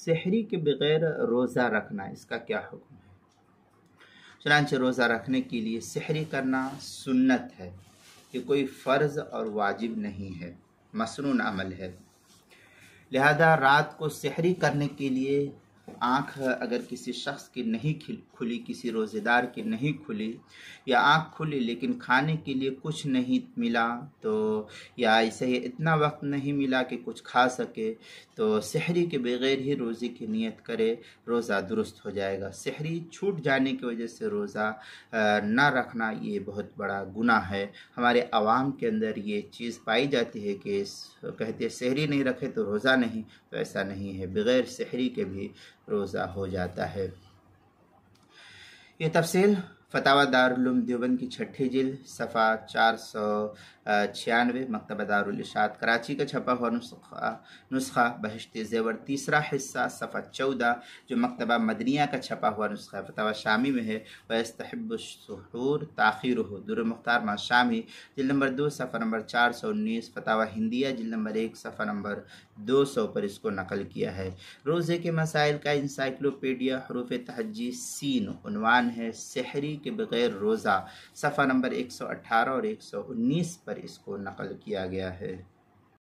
سحری کے بغیر روزہ رکھنا، اس کا کیا حکم ہے؟ چنانچہ روزہ رکھنے کے لیے سحری کرنا سنت ہے، یہ کوئی فرض اور واجب نہیں ہے، مسنون عمل ہے۔ لہذا رات کو سحری کرنے کے لیے آنکھ اگر کسی شخص کی نہیں کھلی، کسی روزے دار کی نہیں کھلی، یا آنکھ کھلی لیکن کھانے کے لیے کچھ نہیں ملا، تو یا اسے اتنا وقت نہیں ملا کہ کچھ کھا سکے، تو سحری کے بغیر ہی روزے کی نیت کرے، روزہ درست ہو جائے گا۔ سحری چھوٹ جانے کی وجہ سے روزہ نہ رکھنا یہ بہت بڑا گناہ ہے۔ ہمارے عوام کے اندر یہ چیز پائی جاتی ہے کہ کہتے سحری نہیں رکھے تو روزہ نہیں، تو ایسا نہیں ہے، بغیر سحری کے بھی روزہ ہو جاتا ہے۔ یہ تفصیل فتاوی دارالعلوم دیوبند کی 6ٹھی جلد صفحہ 496، مکتبہ دارالارشاد کراچی کا چھپا ہوا نسخہ بہشت زیور تیسرا حصہ صفحہ 14، جو مکتبہ مدنیہ کا چھپا ہوا نسخہ فتاوی شامی میں ہے۔ وَيَسْتَحِبُّ السُّحُورَ تَأْخِيرُهُ در مختار ما شامی جلد نمبر 2 صفحہ نمبر 419، فتاوی ہندیہ جلد نمبر 1 صفحہ نمبر 200 پر اس کو نقل کیا ہے۔ روزے کے مسائل کا انسائکلوپیڈیا حروف تہجی سین عنوان ہے سحری کے بغیر روزہ، صفحہ نمبر 118 اور 119 پر اس کو نقل کیا گیا ہے۔